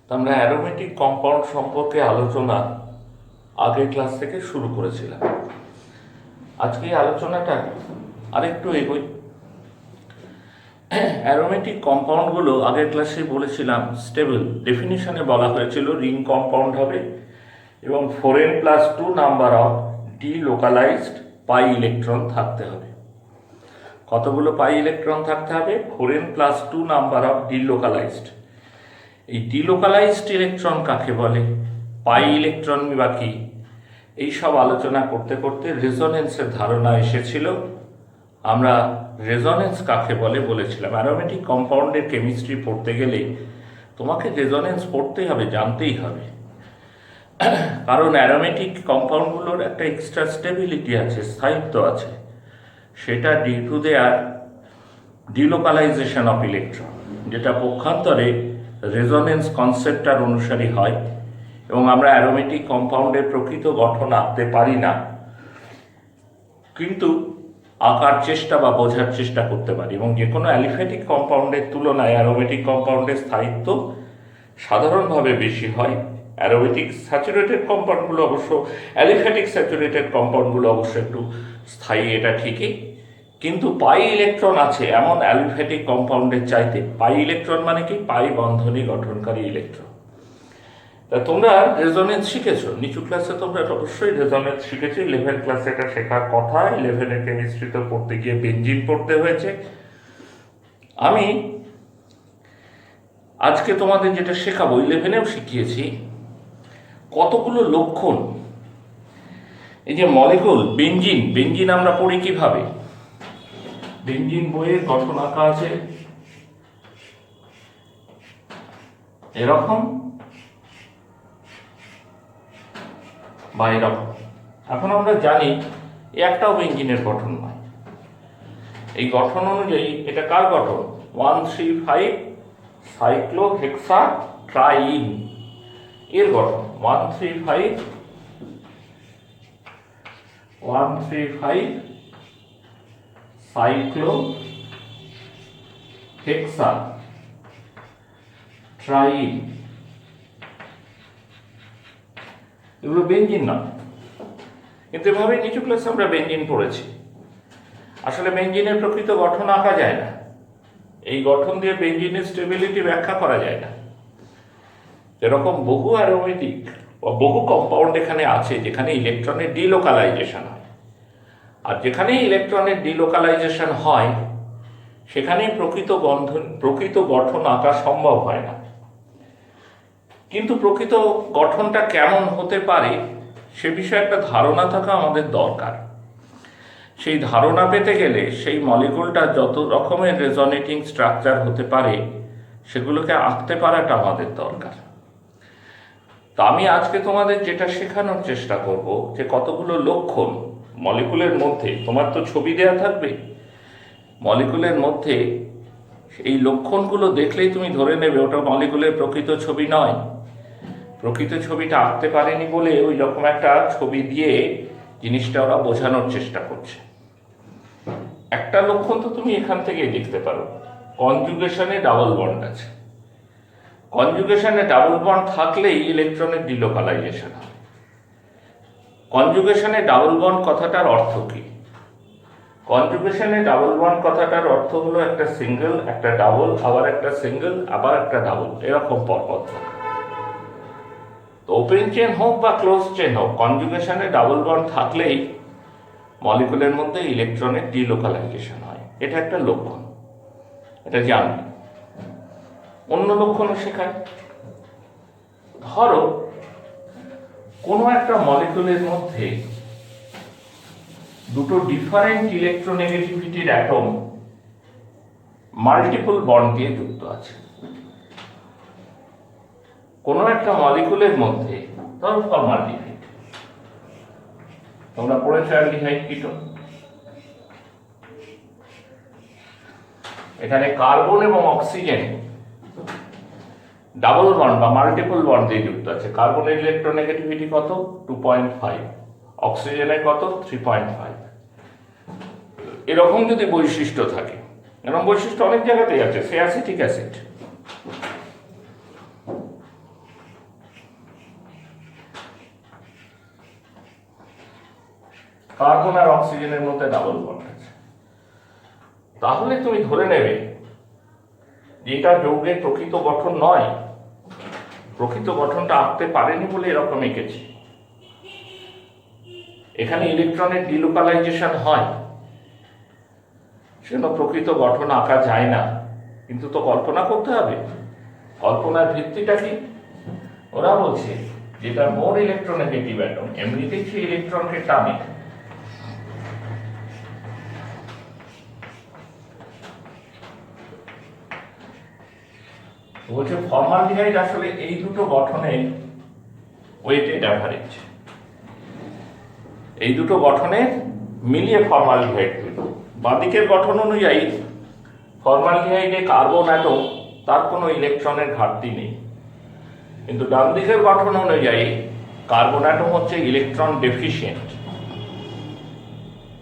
তো আমরা aromatic compound সম্পর্কে আলোচনা আগের ক্লাস থেকে শুরু করেছিলাম। আজকে এই আলোচনাটা আরেকটু এগোই। অ্যারোমেটিক কম্পাউন্ডগুলো আগের ক্লাসে বলেছিলাম স্টেবল, ডেফিনিশনে বলা হয়েছিল রিং কম্পাউন্ড হবে এবং 4n+2 number of delocalised pi electron থাকতে হবে। কতগুলো পাই ইলেকট্রন থাকতে হবে? 4n+2 number of delocalised. এই ডিলোকালাইজড ইলেকট্রন কাকে বলে, পাই ইলেকট্রন বা কি, এইসব আলোচনা করতে করতে রেজোনেন্সের ধারণা এসেছিল। আমরা রেজোনেন্স কাকে বলে বলেছিলাম। অ্যারোমেটিক কম্পাউন্ডের কেমিস্ট্রি পড়তে গেলে তোমাকে রেজোনেন্স পড়তেই হবে, জানতেই হবে। কারণ অ্যারোমেটিক কম্পাউন্ডগুলোর একটা এক্সট্রা স্টেবিলিটি আছে, স্থায়িত্ব আছে, সেটা due to their delocalization of electron, যেটা পক্ষান্তরে রেজোনেন্স কনসেপ্টটার অনুসারী হয়। এবং আমরা অ্যারোমেটিক কম্পাউন্ডের প্রকৃত গঠন আঁকতে পারি না, কিন্তু আঁকার চেষ্টা বা বোঝার চেষ্টা করতে পারি। এবং যে কোনো অ্যালিফ্যাটিক কম্পাউন্ডের তুলনায় অ্যারোমেটিক কম্পাউন্ডের স্থায়িত্ব সাধারণভাবে বেশি হয়। অ্যারোমেটিক স্যাচুরেটেড কম্পাউন্ডগুলো অবশ্য, অ্যালিফ্যাটিক স্যাচুরেটেড কম্পাউন্ডগুলো অবশ্য একটু স্থায়ী, এটা ঠিকই, কিন্তু পাই ইলেকট্রন আছে এমন অ্যালিফ্যাটিক কম্পাউন্ডের চাইতে। পাই ইলেকট্রন মানে কি? পাই বন্ধনী গঠনকারী ইলেকট্রন। তা তোমরা রেজোনেন্স শিখেছো, নিচু ক্লাসে তোমরা অবশ্যই রেজোনেন্স শিখেছো। 11 ক্লাসে এটা শেখার কথা। 11-এর কেমিস্ট্রিতে পড়তে গিয়ে বেঞ্জিন পড়তে হয়েছে। আমি আজকে তোমাদের যেটা শেখাবো, 11-এও শিখিয়েছি, কতগুলো লক্ষণ। এই যে মলিকুল বেঞ্জিন, বেঞ্জিন আমরা পড়ি কিভাবে? বেঞ্জিন বইয়ে গঠন আঁকা আছে এরকম বা এরকম। এখন আমরা জানি একটাও বেঞ্জিনের গঠন নয়। এই গঠন অনুযায়ী এটা কার গঠন? 1,3,5 সাইক্লোহেক্সা ট্রাইন এর গঠন। 1,3,5 সাইক্লোহেক্সা ট্রাইন, এগুলো বেঞ্জিন না, কিন্তু এভাবে নিচু ক্লাসে আমরা বেঞ্জিন পড়েছি। আসলে বেঞ্জিনের প্রকৃত গঠন আঁকা যায় না, এই গঠন দিয়ে বেঞ্জিনের স্টেবিলিটি ব্যাখ্যা করা যায় না। এরকম বহু অ্যারোমেটিক বা বহু কম্পাউন্ড এখানে আছে যেখানে ইলেকট্রনের ডিলোকালাইজেশন হয়, আর যেখানে ইলেকট্রনের ডিলোকালাইজেশন হয় সেখানেই প্রকৃত গঠন আঁকা সম্ভব হয় না। কিন্তু প্রকৃত গঠনটা কেমন হতে পারে সে বিষয়ে একটা ধারণা থাকা আমাদের দরকার। সেই ধারণা পেতে গেলে সেই মলিকুলটা যত রকমের রেজোনেটিং স্ট্রাকচার হতে পারে সেগুলোকে আঁকতে পারাটা আমাদের দরকার। তো আমি আজকে তোমাদের যেটা শেখানোর চেষ্টা করব যে কতগুলো লক্ষণ মলিকুলের মধ্যে, তোমার তো ছবি দেয়া থাকবে মলিকুলের মধ্যে, এই লক্ষণগুলো দেখলেই তুমি ধরে নেবে ওটা মলিকুলের প্রকৃত ছবি নয়। প্রকৃত ছবিটা আঁকতে পারেনি বলে ওই রকম একটা ছবি দিয়ে জিনিসটা ওরা বোঝানোর চেষ্টা করছে। একটা লক্ষণ তো তুমি এখান থেকেই দেখতে পারো, কনজুগেশনে ডাবল বন্ড আছে। কনজুগেশনে ডাবল বন্ড থাকলেই ইলেকট্রনের ডিলোকালাইজেশন হয়। কনজুগেশনে ডাবল বন্ড কথাটার অর্থ কি? কনজুগেশনে ডাবল বন্ড কথাটার অর্থ হলো একটা সিঙ্গেল, একটা ডাবল, আবার একটা সিঙ্গেল, আবার একটা ডাবল, এরকম পরপর থাকা। তো ওপেন চেন হোক বা ক্লোজ চেন হোক, কনজুগেশনে ডাবল বন্ড থাকলেই মলিকুলের মধ্যে ইলেকট্রনের ডিলোকালাইজেশন হয়। এটা একটা লক্ষণ, এটা জানবে। অন্য লক্ষণও শেখায়। ধরো কোনো একটা মলিকুলের মধ্যে দুটো ডিফারেন্ট ইলেকট্রোনেগেটিভিটির অ্যাটম মাল্টিপল বন্ড দিয়ে যুক্ত আছে। কোনো একটা মলিকুলের মধ্যে, ধরো ফর্মালডিহাইড, তোমরা পড়েছো অ্যালডিহাইড কিটোন, এখানে কার্বন এবং অক্সিজেন ডাবল বন্ড বা মাল্টিপল বন্ড দিয়ে যুক্ত আছে। কার্বনের ইলেকট্রোনেগেটিভিটি কত? 2.5, অক্সিজেনের কত? 3.5। এরকম যদি বৈশিষ্ট্য থাকে, এরকম বৈশিষ্ট্য অনেক জায়গাতেই আছে, সে অ্যাসিটিক অ্যাসিড। কার্বন আর অক্সিজেনের মধ্যে ডাবল বন্ড আছে, তাহলে তুমি ধরে নেবে যে এটা যৌগের প্রকৃত গঠন নয়, প্রকৃত গঠনটা আঁকতে পারেনি বলে এরকম এঁকেছে। এখানে ইলেকট্রনের ডিলোকালাইজেশন হয়, সেজন্য প্রকৃত গঠন আঁকা যায় না। কিন্তু তো কল্পনা করতে হবে। কল্পনার ভিত্তিটা কি? ওরা বলছে যেটা মোর ইলেকট্রোনেগেটিভ অ্যাটম এমনিতেই সেই ইলেকট্রনকে টানে, বলছে ফর্মালডিহাইড আসলে এই দুটো গঠনের ওয়েটেড অ্যাভারেজ, এই দুটো গঠনের মিলিয়ে ফর্মালডিহাইড তৈরি। বাঁদিকের গঠন অনুযায়ী ফর্মালডিহাইডে কার্বন অ্যাটম তার কোনো ইলেকট্রনের ঘাটতি নেই, কিন্তু ডান দিকের গঠন অনুযায়ী কার্বন অ্যাটম হচ্ছে ইলেকট্রন ডেফিসিয়েন্ট।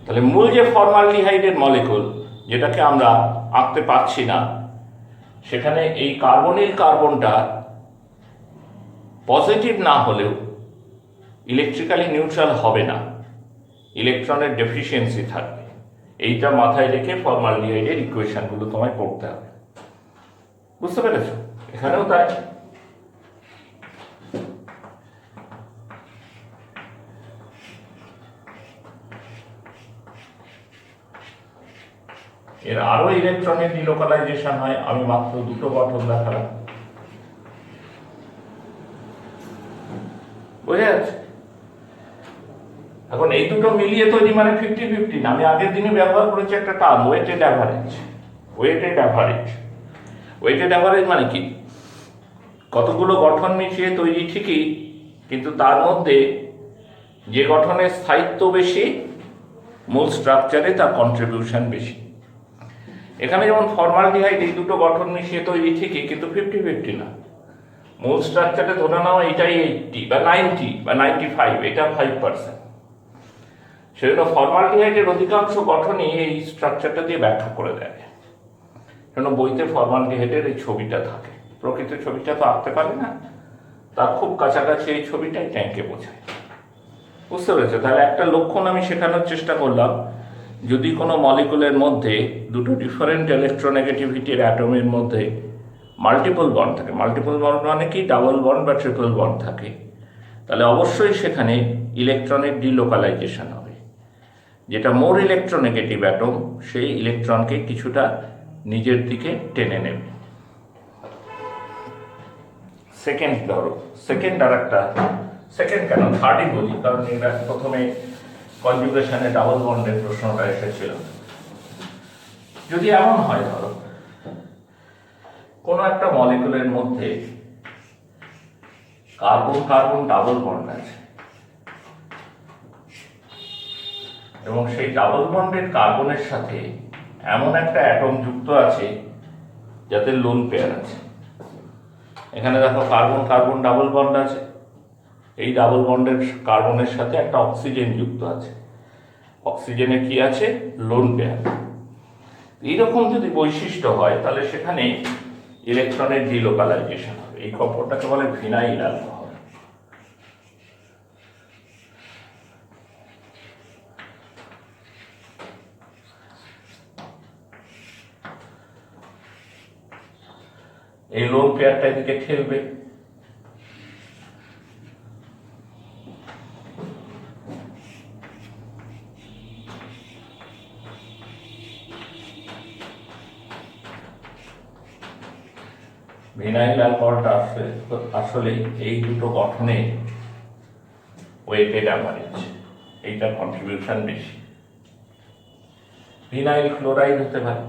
তাহলে মূল যে ফর্মালডিহাইডের মলিকুল যেটাকে আমরা আঁকতে পারছি না, সেখানে এই কার্বনিল কার্বনটা পজিটিভ না হলেও ইলেকট্রিক্যালি নিউট্রাল হবে না, ইলেকট্রনের ডেফিসিয়েন্সি থাকবে। এইটা মাথায় রেখে ফর্মালডিহাইডের ইকুয়েশনগুলো তোমায় পড়তে হবে। বুঝতে পেরেছ? এখানেও তাই। এর আরো ইলেকট্রনের ডিলোকালাইজেশন হয়, আমি মাত্র দুটো গঠন দেখালাম। বুঝে যাচ্ছে? এখন এই দুটো মিলিয়ে তৈরি মানে 50-50 না। আমি আগের দিনে ব্যবহার করেছি একটা term weighted average. Weighted average, weighted average মানে কি? কতগুলো গঠন মিশিয়ে তৈরি ঠিকই, কিন্তু তার মধ্যে যে গঠনের স্থায়িত্ব বেশি, মূল স্ট্রাকচারে তার কন্ট্রিবিউশন বেশি। এখানে যেমন ফর্মালডিহাইড এই দুটো গঠন মিশিয়ে তৈরি ঠিকই, কিন্তু 50-50 না। মূল স্ট্রাকচারে ধরে নেওয়া এটাই 80 বা 90 বা 95, এটা 5%। সেজন্য ফর্মালডিহাইডের অধিকাংশ গঠনই এই স্ট্রাকচারটা দিয়ে ব্যাখ্যা করে দেয়। কেন বইতে ফর্মালডিহাইডের এই ছবিটা থাকে, প্রকৃত ছবিটা তো আঁকতে পারে না, তার খুব কাছাকাছি এই ছবিটাই ট্যাঙ্কে বোঝায়। বুঝতে পেরেছো? তাহলে একটা লক্ষণ আমি শেখানোর চেষ্টা করলাম, যদি কোনো মলিকুলের মধ্যে দুটো ডিফারেন্ট ইলেকট্রোনেগেটিভিটির অ্যাটমের মধ্যে মাল্টিপল বন্ড থাকে, মাল্টিপল বন্ড মানে কি ডাবল বন্ড বা ট্রিপল বন্ড থাকে, তাহলে অবশ্যই সেখানে ইলেকট্রনের ডিলোকালাইজেশন হবে। যেটা মোর ইলেকট্রোনেগেটিভ অ্যাটম সেই ইলেকট্রনকে কিছুটা নিজের দিকে টেনে নেবে। সেকেন্ড ধরো, সেকেন্ড আর একটা, সেকেন্ড কেন থার্ডই বলি, কারণ এটা প্রথমে কনজুগেশনে ডাবল বন্ডের প্রশ্নটা এসেছিল। যদি এমন হয় ধরো কোনো একটা মলিকুলের মধ্যে কার্বন কার্বন ডাবল বন্ড আছে এবং সেই ডাবল বন্ডের কার্বনের সাথে এমন একটা অ্যাটম যুক্ত আছে যাতে লোন পেয়ার আছে। এখানে দেখো কার্বন কার্বন ডাবল বন্ড আছে, এই ডাবল বন্ডের কার্বনের সাথে একটা অক্সিজেন যুক্ত আছে, অক্সিজেনে কি আছে? Lone pair. এইরকম যদি বৈশিষ্ট্য হয় তাহলে সেখানে ইলেকট্রনের ডিলোকালাইজেশন হবে। এই খবরটাকে বলে ভিনাইল অ্যালকোহল। এই লোন পেয়ারটা এদিকে ঠেলবে, ভিনাইল অ্যালকোহলটা আসলে এই দুটো গঠনে ওয়েটেড অ্যাভারেজ, এইটার কন্ট্রিবিউশন বেশি। ভিনাইল ক্লোরাইড হতে পারে,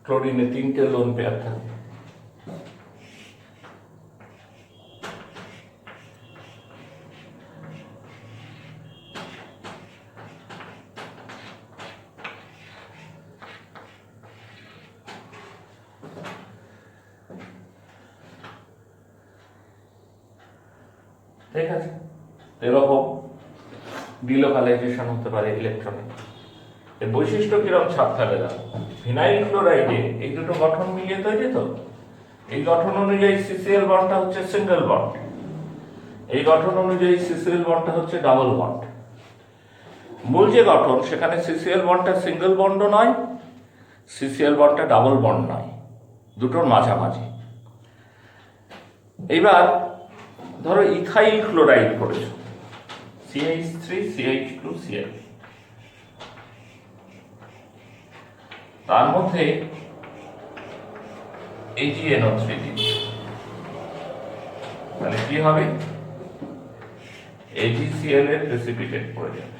ক্লোরিনে 3টে লোন পেয়ার থাকে। ঠিক আছে, এরকম ডিলোকালাইজেশন হতে পারে ইলেকট্রনের। এর বৈশিষ্ট্য কিরকম ছাপ ফেলে না? ভিনাইল ক্লোরাইডে এই দুটো গঠন মিলিয়ে তৈরি তো, এই গঠন অনুযায়ী সিসিএল বন্ডটা হচ্ছে সিঙ্গেল বন্ড, এই গঠন অনুযায়ী সিসিএল বন্ডটা হচ্ছে ডাবল বন্ড। মূল যে গঠন সেখানে সিসিএল বন্ডটা সিঙ্গেল বন্ডও নয়, সিসিএল বন্ডটা ডাবল বন্ড নয়, দুটোর মাঝামাঝি। এইবার ধরো ইথাইল ক্লোরাইড করেছ, CH3CH2Cl, তার মধ্যে AgNO3 দিচ্ছ, তাহলে কি হবে? AgCl এর প্রেসিপিটেট পড়ে যাবে,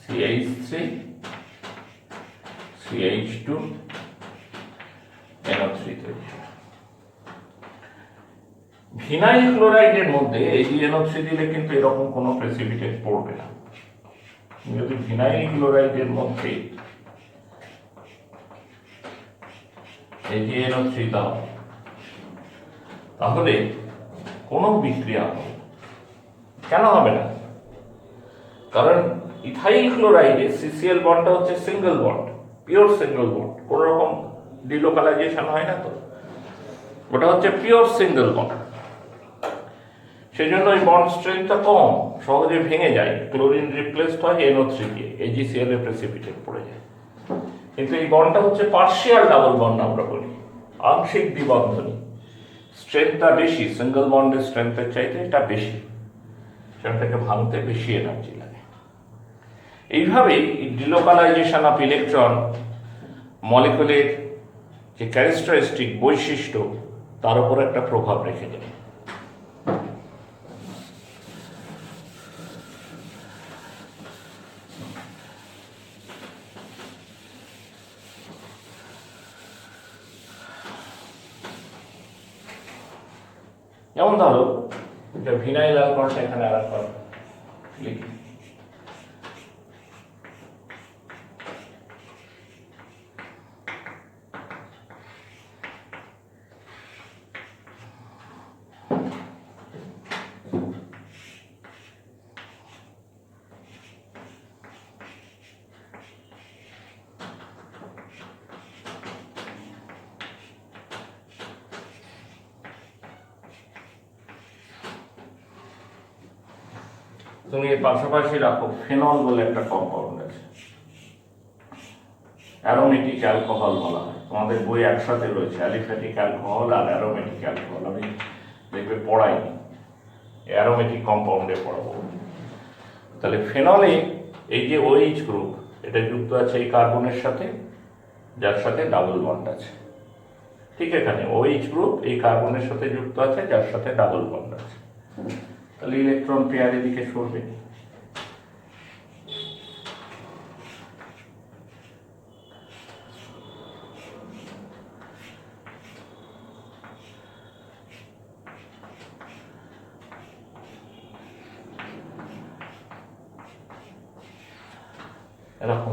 CH3CH2NO3 তৈরি হবে। ভিনাইল ক্লোরাইডের মধ্যে AgNO3 দিলে কিন্তু এরকম কোনো প্রেসিপিটেট পড়বে না। যদি ভিনাইল ক্লোরাইডের মধ্যে AgNO3 দাও তাহলে কোনো বিক্রিয়া হবে। কেন হবে না? কারণ ইথাইল ক্লোরাইডে সিসিএল বন্ডটা হচ্ছে single bond, pure single bond, কোনো রকম ডিলোকালাইজেশন হয় না তো, ওটা হচ্ছে পিওর সিঙ্গেল বন্ড। সেই জন্য ওই বন্ড স্ট্রেংথটা কম, সহজে ভেঙে যায়, ক্লোরিন রিপ্লেসড হয় NO3 দিয়ে, AgCl এর প্রেসিপিটেট পড়ে যায়। কিন্তু এই বন্ডটা হচ্ছে পার্শিয়াল ডাবল বন্ড আমরা বলি, আংশিক দ্বিবন্ধনী, স্ট্রেংথটা বেশি, সিঙ্গেল বন্ডের স্ট্রেংথের চাইতে এটা বেশি, সেটাকে ভাঙতে বেশি এনার্জি লাগে। এইভাবেই ডিলোকালাইজেশন অফ ইলেকট্রন মলিকুলের যে ক্যারেক্টারিস্টিক বৈশিষ্ট্য তার উপর একটা প্রভাব রেখে যায়। যেমন ধরো এটা ভিনাইল অ্যালকোহলটা এখানে অ্যালকোহল লিখি, তুমি এর পাশাপাশি রাখো ফেনল বলে একটা কম্পাউন্ড আছে, অ্যারোমেটিক অ্যালকোহল বলা হয়। তোমাদের বই একসাথে রয়েছে, অ্যালিফ্যাটিক অ্যালকোহল আর অ্যারোমেটিক অ্যালকোহল, আমি দেখবে পড়াইনি, অ্যারোমেটিক কম্পাউন্ডে পড়াবো। তাহলে ফেনলে এই যে OH গ্রুপ, এটা যুক্ত আছে এই কার্বনের সাথে, যার সাথে ডাবল বন্ড আছে। ঠিক এখানে OH গ্রুপ এই কার্বনের সাথে যুক্ত আছে, যার সাথে ডাবল বন্ড আছে। তাহলে ইলেকট্রন পেয়ার এদিকে সরবে। এরকম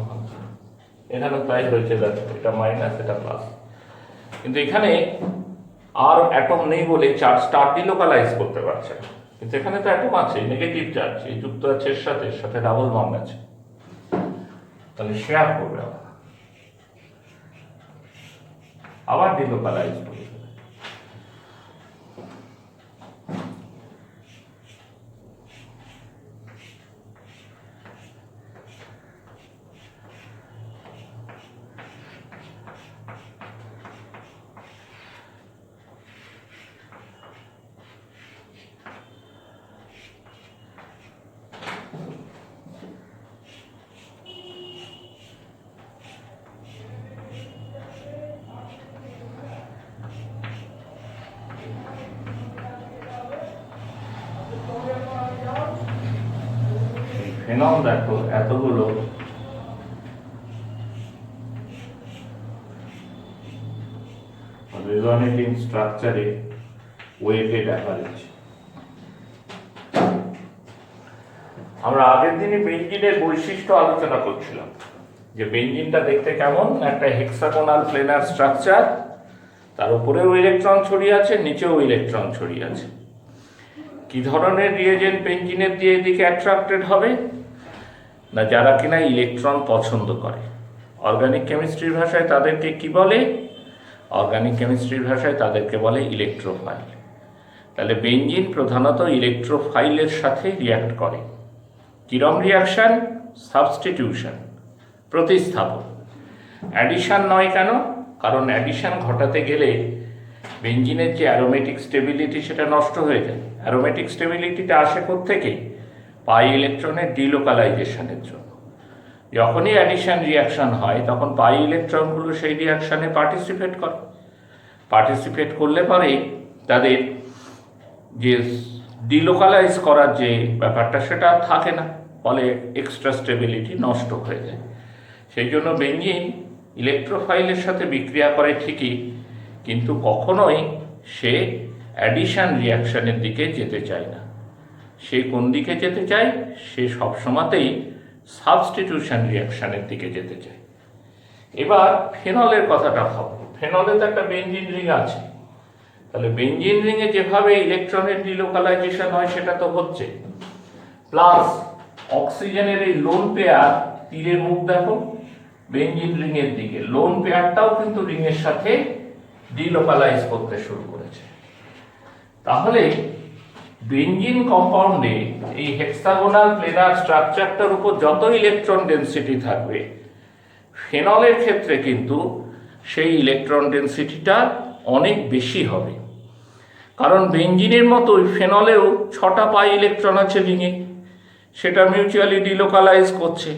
এখানে তাই হয়েছে, দেখো এটা মাইনাস এটা প্লাস, কিন্তু এখানে আর অ্যাটম নেই বলে চার্জটা ডিলোকালাইজ করতে পারছে না। কিন্তু এখানে তো অ্যাটম আছে, নেগেটিভ চার্জ এই যুক্ত আছে, এর সাথে ডাবল বন্ড আছে, তাহলে শেয়ার করবে, আবার ডিলোকালাইজ করবে। ফেনল দেখো এতগুলো রেজোনেটিং স্ট্রাকচারে ওয়েটেড অ্যাভারেজ। আমরা আগের দিনে বেঞ্জিনের বৈশিষ্ট্য আলোচনা করছিলাম, যে বেঞ্জিনটা দেখতে কেমন, একটা হেক্সাগোনাল প্লেনার স্ট্রাকচার, তার উপরেও ইলেকট্রন ছড়িয়ে আছে, নিচেও ইলেকট্রন ছড়িয়ে আছে, কি ধরনের রিয়েজেন্ট বেঞ্জিনের দিয়ে এদিকে অ্যাট্রাক্টেড হবে? না যারা কিনা ইলেকট্রন পছন্দ করে। অর্গানিক কেমিস্ট্রির ভাষায় তাদেরকে কি বলে? অর্গানিক কেমিস্ট্রির ভাষায় তাদেরকে বলে ইলেকট্রোফাইল। তাহলে বেঞ্জিন প্রধানত ইলেকট্রোফাইলের সাথে রিয়াক্ট করে। কিরম রিয়াকশান? সাবস্টিটিউশন, প্রতিস্থাপন। অ্যাডিশান নয় কেন? কারণ অ্যাডিশান ঘটাতে গেলে বেঞ্জিনের যে অ্যারোমেটিক স্টেবিলিটি সেটা নষ্ট হয়ে যায়। অ্যারোমেটিক স্টেবিলিটিটা আসে কোত্থেকে? পাই ইলেকট্রনের ডিলোকালাইজেশনের জন্য। যখনই অ্যাডিশন রিয়াকশান হয় তখন পাই ইলেকট্রনগুলো সেই রিয়াকশানে পার্টিসিপেট করলে পরে তাদের যে ডিলোকালাইজ করার যে ব্যাপারটা সেটা থাকে না, ফলে এক্সট্রা স্টেবিলিটি নষ্ট হয়ে যায়। সেই জন্য বেঞ্জিন ইলেকট্রোফাইলের সাথে বিক্রিয়া করে ঠিকই, কিন্তু কখনোই সে অ্যাডিশন রিয়াকশানের দিকে যেতে চায় না। সে কোন দিকে যেতে চায়? সে সবসময়তেই সাবস্টিটিউশন রিয়াকশানের দিকে যেতে চায়। এবার ফেনলের কথাটা ভাবো। ফেনলে তো একটা বেঞ্জিন রিং আছে, তাহলে বেঞ্জিন রিংয়ে যেভাবে ইলেকট্রনের ডিলোকালাইজেশন হয় সেটা তো হচ্ছে, প্লাস অক্সিজেনের এই লোন পেয়ার, তীরের মুখ দেখো বেঞ্জিন রিংয়ের দিকে, লোন পেয়ারটাও কিন্তু রিংয়ের সাথে ডিলোকালাইজ করতে শুরু করেছে। তাহলে বেঞ্জিন কম্পাউন্ডে এই হেক্সাগোনাল প্লেনার স্ট্রাকচারটার উপর যত ইলেকট্রন ডেনসিটি থাকবে, ফেনলের ক্ষেত্রে কিন্তু সেই ইলেকট্রন ডেনসিটিটা অনেক বেশি হবে। কারণ বেঞ্জিনের মতোই ফেনলেও 6টা পাই ইলেকট্রন আছে রিংয়ে, সেটা মিউচুয়ালি ডিলোকালাইজ করছে।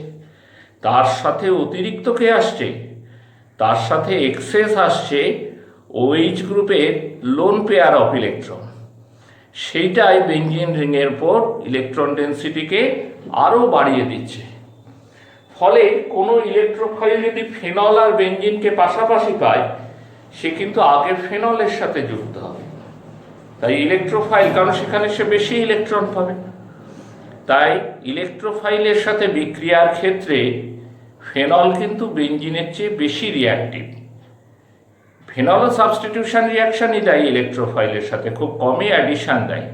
তার সাথে অতিরিক্ত কে আসছে? তার সাথে এক্সেস আসছে OH গ্রুপের লোন পেয়ার অফ ইলেকট্রন। সেইটাই বেঞ্জিন রিংয়ের উপর ইলেকট্রন ডেনসিটিকে আরও বাড়িয়ে দিচ্ছে। ফলে কোনো ইলেকট্রোফাইল যদি ফেনল আর বেঞ্জিনকে পাশাপাশি পায়, সে কিন্তু আগে ফেনলের সাথে যুক্ত হবে। তাই ইলেকট্রোফাইল, কারণ সেখানে সে বেশি ইলেকট্রন পাবে। তাই ইলেকট্রোফাইলের সাথে বিক্রিয়ার ক্ষেত্রে ফেনল কিন্তু বেঞ্জিনের চেয়ে বেশি রিয়াক্টিভ। ফেনলও সাবস্টিটিউশন রিয়াকশানই দেয় ইলেকট্রোফাইলের সাথে, খুব কমই অ্যাডিশান দেয়,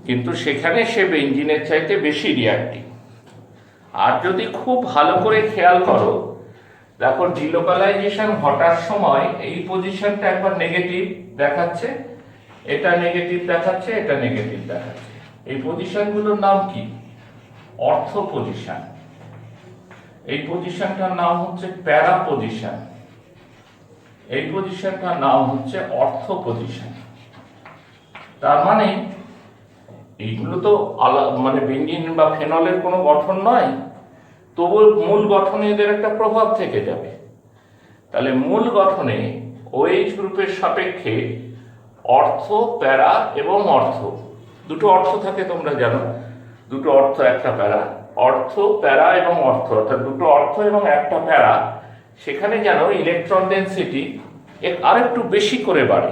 কিন্তু সেখানে সে বেঞ্জিনের চাইতে বেশি রিয়াক্টিভ। আর যদি খুব ভালো করে খেয়াল করো, দেখো ডিলোকালাইজেশন ঘটার সময় এই পজিশনটা একবার নেগেটিভ দেখাচ্ছে, এটা নেগেটিভ দেখাচ্ছে, এটা নেগেটিভ দেখাচ্ছে। এই পজিশনগুলোর নাম কি? অর্থ পজিশন। এই পজিশনটার নাম হচ্ছে প্যারা পজিশন, এই পজিশনটার নাম হচ্ছে অর্থ পজিশন। তার মানে এইগুলো তো মানে বেঞ্জিন বা ফেনলের কোনো গঠন নয়, তবু মূল গঠনে এদের একটা প্রভাব থেকে যাবে। তাহলে মূল গঠনে OH গ্রুপের সাপেক্ষে অর্থ, প্যারা এবং অর্থ, দুটো অর্থ থাকে তোমরা জানো, দুটো অর্থ একটা প্যারা, অর্থ প্যারা এবং অর্থ, অর্থাৎ দুটো অর্থ এবং একটা প্যারা, সেখানে যেন ইলেকট্রন ডেনসিটি আরেকটু বেশি করে বাড়ে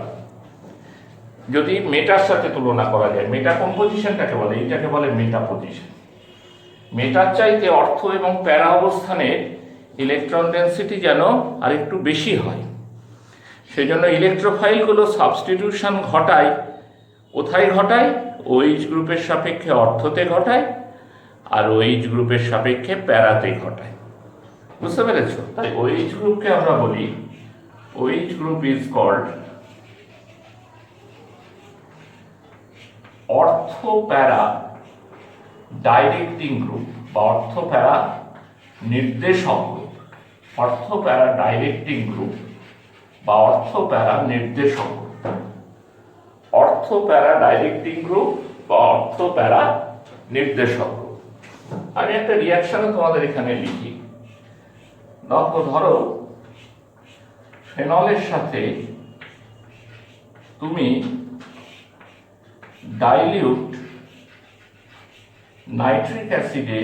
যদি মেটার সাথে তুলনা করা যায়। মেটা কোন পজিশনটাকে বলে? এইটাকে বলে মেটা পজিশন। মেটার চাইতে অর্থ এবং প্যারা অবস্থানের ইলেকট্রন ডেনসিটি যেন আরেকটু বেশি হয়। সেই জন্য ইলেকট্রোফাইলগুলো সাবস্টিটিউশন ঘটায়। কোথায় ঘটায়? OH গ্রুপের সাপেক্ষে অর্থতে ঘটায়, আর OH গ্রুপের সাপেক্ষে প্যারাতে ঘটায়। বুঝতে পেরেছ? তাই OH গ্রুপকে আমরা বলি, OH গ্রুপ ইজ কল্ড অর্থ প্যারা ডাইরেক্টিং গ্রুপ বা অর্থ প্যারা নির্দেশক গ্রুপ। অর্থ প্যারা ডাইরেক্টিং গ্রুপ বা অর্থ প্যারা নির্দেশক গ্রুপ। অর্থ প্যারা ডাইরেক্টিং গ্রুপ বা অর্থ প্যারা নির্দেশক গ্রুপ। আমি একটা রিয়াকশনও তোমাদের এখানে লিখি। ধরো ফেনলের সাথে তুমি ডাইলিউট নাইট্রিক অ্যাসিডে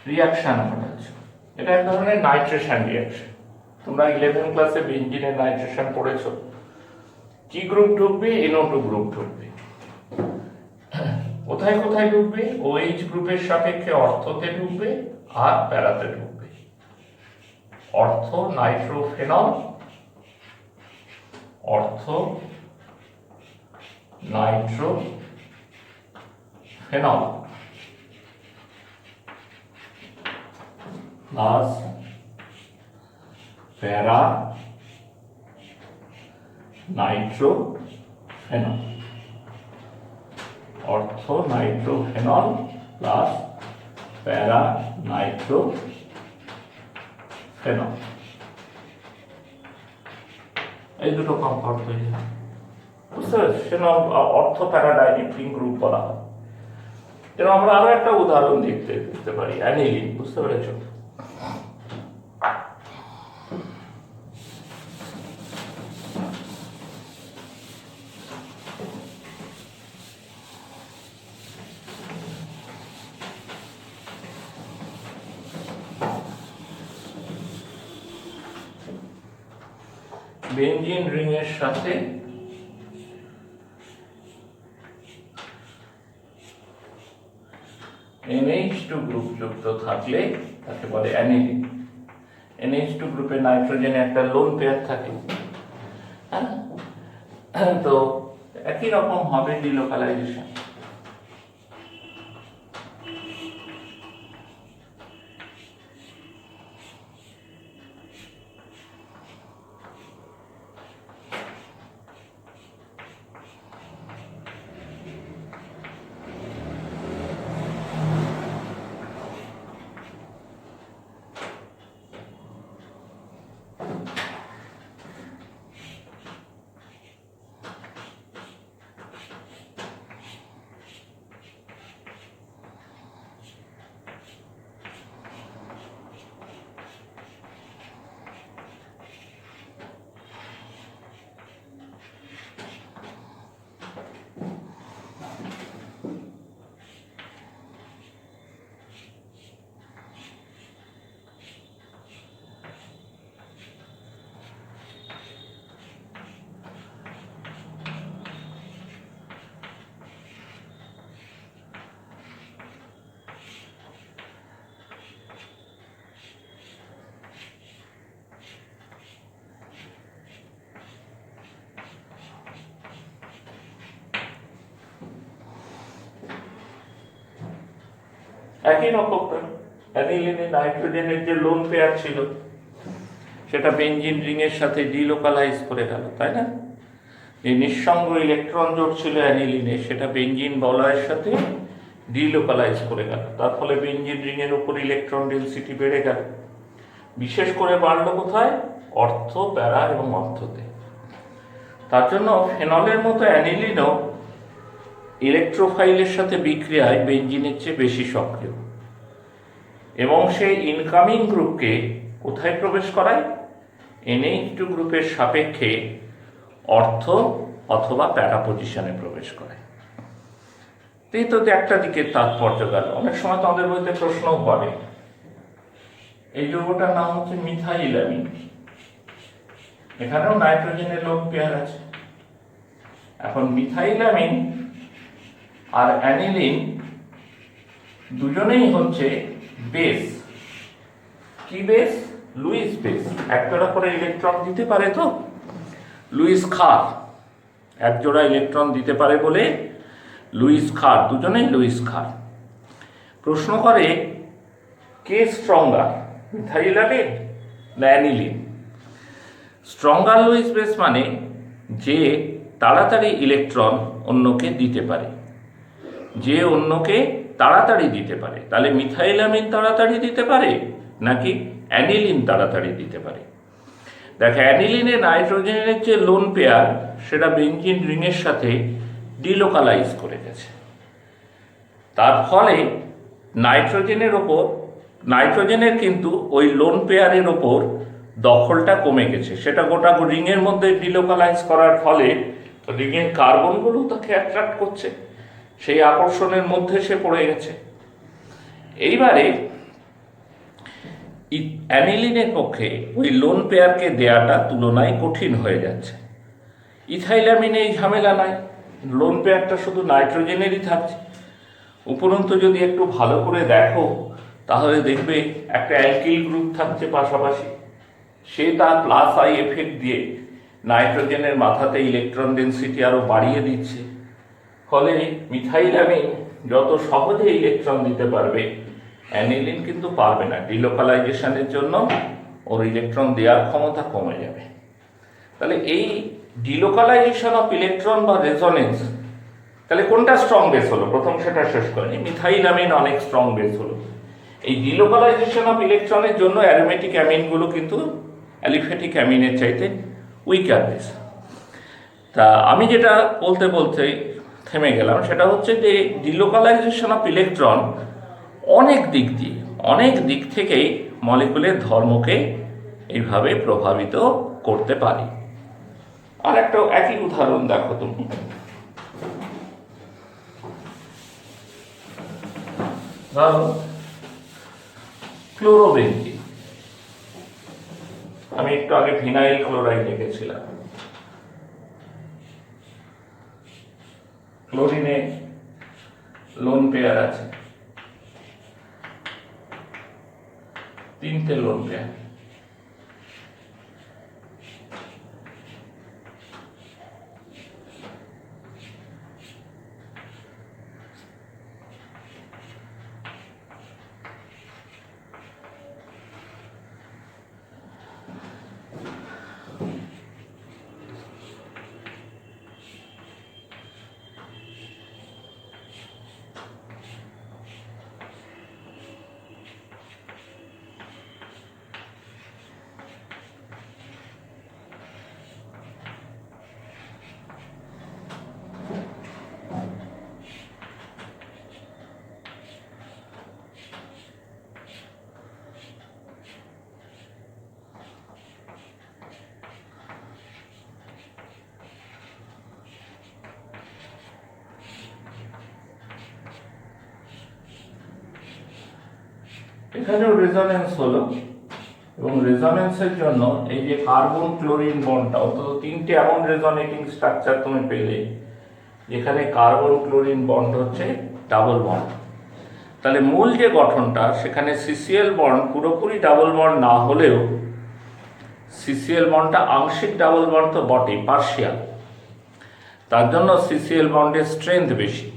রিয়াকশন ঘটাচ্ছ। এটা এক ধরনের নাইট্রেশন রিয়াকশন। তোমরা 11 ক্লাসে বেঞ্জিনের নাইট্রেশন পড়েছ। কি গ্রুপ ঢুকবে? NO2 গ্রুপ ঢুকবে। কোথায় কোথায় ঢুকবে? OH গ্রুপের সাপেক্ষে অর্থতে ঢুকবে আর প্যারাতে ঢুকবে। অর্থ নাইট্রোফেনল, অর্থ নাইট্রোফেনল প্লাস প্যারা নাইট্রোফেনল, অর্থ নাইট্রোফেনল প্লাস প্যারা নাইট্রোফেনল, এই দুটো কম্পাউন্ড তৈরি হয়, বুঝতে পেরেছি? সেটা অর্থ প্যারাডাইনিফ্রিন গ্রুপ বলা হয়। এরকম আমরা আরো একটা উদাহরণ দেখতে পারি, অ্যানিলিন, বুঝতে পেরেছ? বেনজিন রিং এর সাথে NH2 গ্রুপ যুক্ত থাকলে তাকে বলে অ্যানিলিন। NH2 গ্রুপে নাইট্রোজেনে একটা লোন পেয়ার থাকে, তো একই রকম হবে ডিলোকালাইজেশন। একই রকম অ্যানিলিনে নাইট্রোজেনের যে লোন পেয়ার ছিল সেটা বেনজিন রিং এর সাথে ডিলোকালাইজ করে গেল, তাই না? যে নিঃসঙ্গ ইলেকট্রন জোট ছিল অ্যানিলিনে সেটা বেনজিন বলয়ের সাথে ডিলোকালাইজ করে গেল, তার ফলে বেনজিন রিং এর উপর ইলেকট্রন ডেনসিটি বেড়ে গেল। বিশেষ করে বাড়লো কোথায়? অর্থ, প্যারা এবং অর্থতে। তার জন্য ফেনলের মতো অ্যানিলিনও ইলেকট্রোফাইলের সাথে বিক্রিয়ায় বেনজিনের চেয়ে বেশি সক্রিয় এবং সেই ইনকামিং গ্রুপকে কোথায় প্রবেশ করায়? NH2 গ্রুপের সাপেক্ষে অর্থ অথবা প্যারা পজিশনে প্রবেশ করায়। এই তো একটা দিকের তাৎপর্য গেল। অনেক সময় তো আমাদের বইতে প্রশ্নও করে, এই যৌগটার নাম হচ্ছে মিথাইলামিন, এখানেও নাইট্রোজেনের লোন পেয়ার আছে। এখন মিথাইলামিন আর অ্যানিলিন দুজনেই হচ্ছে বেস। কি বেস? Luis base. একটা করে ইলেকট্রন দিতে পারে, তো লুইস ক্ষার এক জোড়া ইলেকট্রন দিতে পারে বলে লুইস ক্ষার, দুজনেই লুইস ক্ষার। প্রশ্ন করে কে স্ট্রঙ্গার, মিথাইলামিন না অ্যানিলিন? স্ট্রঙ্গার লুইস বেস মানে যে তাড়াতাড়ি ইলেকট্রন অন্যকে দিতে পারে, যে অন্যকে তাড়াতাড়ি দিতে পারে। তাহলে মিথাইলামিন তাড়াতাড়ি দিতে পারে নাকি অ্যানিলিন তাড়াতাড়ি দিতে পারে? দেখো, অ্যানিলিনে নাইট্রোজেনের যে লোন পেয়ার সেটা বেনজিন রিংয়ের সাথে ডিলোকালাইজ করে গেছে, তার ফলে নাইট্রোজেনের কিন্তু ওই লোন পেয়ারের ওপর দখলটা কমে গেছে। সেটা গোটা রিংয়ের মধ্যে ডিলোকালাইজ করার ফলে রিংয়ের কার্বনগুলো তাকে অ্যাট্রাক্ট করছে, সেই আকর্ষণের মধ্যে সে পড়ে গেছে। এইবারে অ্যানিলিনের পক্ষে ওই লোন পেয়ারকে দেয়াটা তুলনায় কঠিন হয়ে যাচ্ছে। ইথাইলামিনে এই ঝামেলা নাই, লোন পেয়ারটা শুধু নাইট্রোজেনেরই থাকছে। উপরন্তু যদি একটু ভালো করে দেখো তাহলে দেখবে একটা অ্যালকিল গ্রুপ থাকছে পাশাপাশি, সে তার প্লাস আই এফেক্ট দিয়ে নাইট্রোজেনের মাথাতে ইলেকট্রন ডেনসিটি আরো বাড়িয়ে দিচ্ছে, ফলে মিথাইলামিন যত সহজে ইলেকট্রন দিতে পারবে, অ্যানিলিন কিন্তু পারবে না। ডিলোকালাইজেশনের জন্য ওর ইলেকট্রন দেওয়ার ক্ষমতা কমে যাবে। তাহলে এই ডিলোকালাইজেশন অফ ইলেকট্রন বা রেজোনেন্স, তাহলে কোনটা স্ট্রং বেস হলো? প্রথম সেটা শেষ করেনি, মিথাইলামিন অনেক স্ট্রং বেস হলো। এই ডিলোকালাইজেশন অফ ইলেকট্রনের জন্য অ্যারোমেটিক অ্যামিনগুলো কিন্তু অ্যালিফ্যাটিক অ্যামিনের চাইতে উইকার বেস। তা আমি যেটা বলতে বলতে থেমে গেলাম সেটা হচ্ছে যে ডিলোকালাইজেশন অফ ইলেকট্রন অনেক দিক থেকেই মলিকুলের ধর্মকে এইভাবে প্রভাবিত করতে পারে। আর একটা একই উদাহরণ দেখো তুমি, ধরো ক্লোরোবেনজিন। আমি একটু আগে ফিনাইল ক্লোরাইড লিখেছিলাম। ক্লোরিনে লোন পেয়ার আছে, 3টে লোন পেয়ার। এখানেও রেজোনেন্স হলো, এবং রেজোনেন্সের জন্য এই যে কার্বন ক্লোরিন বন্ডটা, অন্তত 3টে এমন রেজোনেটিং স্ট্রাকচার তুমি পেলে যেখানে কার্বন ক্লোরিন বন্ড হচ্ছে ডাবল বন্ড। তাহলে মূল যে গঠনটা সেখানে সিসিএল বন্ড পুরোপুরি ডাবল বন্ড না হলেও সিসিএল বন্ডটা আংশিক ডাবল বন্ড তো বটে, পার্শিয়াল। তার জন্য সিসিএল বন্ডের স্ট্রেংথ বেশি।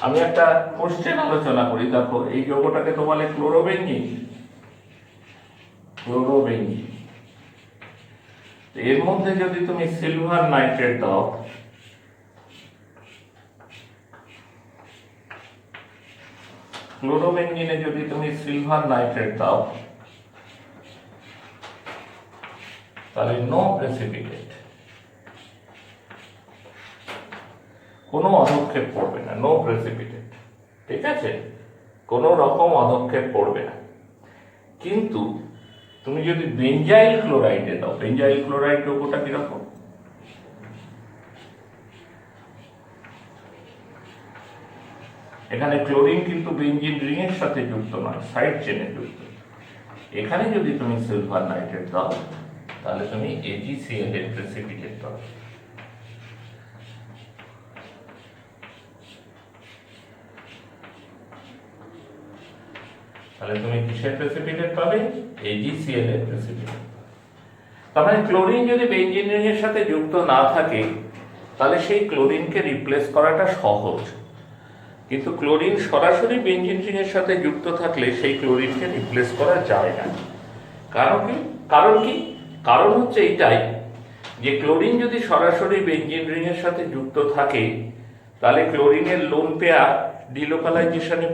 আমি একটা কোশ্চেন আলোচনা করি, দেখো এই যৌগটাকে তো বলে ক্লোরোবেনজিন। এর মধ্যে যদি তুমি সিলভার নাইট্রেট দাও, ক্লোরোবেনজিনে যদি তুমি সিলভার নাইট্রেট দাও, তাহলে নো প্রেসিপিটেট, কোনো অধক্ষেপ পড়বে না, নো প্রেসিপিটেট। ঠিক আছে, কোনো রকম অধক্ষেপ পড়বে না। কিন্তু তুমি যদি বেঞ্জাইল ক্লোরাইডে দাও, বেঞ্জাইল ক্লোরাইড যৌগটা কিরকম? এখানে ক্লোরিন কিন্তু বেঞ্জিন রিং এর সাথে যুক্ত নয়, সাইড চেনে যুক্ত। এখানে যদি তুমি সিলভার নাইট্রেট দাও তাহলে তুমি AgCl এর প্রেসিপিটেট পাবে। তাহলে তুমি কিসের প্রেসিপিটেট পাবে? AgCl এর প্রেসিপিটেট। তার মানে ক্লোরিন যদি বেঞ্জিন রিং এর সাথে যুক্ত না থাকে তাহলে সেই ক্লোরিনকে রিপ্লেস করাটা সহজ, কিন্তু ক্লোরিন সরাসরি বেঞ্জিন রিং এর সাথে যুক্ত থাকলে সেই ক্লোরিনকে রিপ্লেস করা যায় না। কারণ কি? কারণ হচ্ছে এইটাই যে ক্লোরিন যদি সরাসরি বেঞ্জিন রিং এর সাথে যুক্ত থাকে তাহলে ক্লোরিনের লোন পেয়ার ডিলোকালাইজেশনে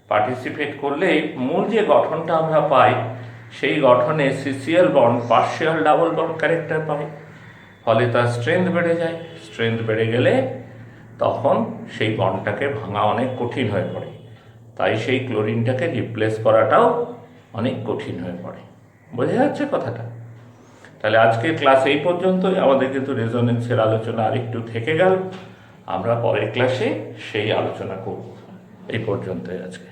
পার্টিসিপেট করলে মূল যে গঠনটা আমরা পাই সেই গঠনে CCl bond partial double bond character পায়, ফলে তার স্ট্রেংথ বেড়ে যায়। স্ট্রেংথ বেড়ে গেলে তখন সেই বন্ডটাকে ভাঙা অনেক কঠিন হয়ে পড়ে, তাই সেই ক্লোরিনটাকে রিপ্লেস করাটাও অনেক কঠিন হয়ে পড়ে। বোঝা যাচ্ছে কথাটা? তাহলে আজকের ক্লাস এই পর্যন্তই। আমাদের কিন্তু রেজোনেন্সের আলোচনা আরেকটু থেকে গেল, আমরা পরের ক্লাসে সেই আলোচনা করব। এই পর্যন্তই আজকে।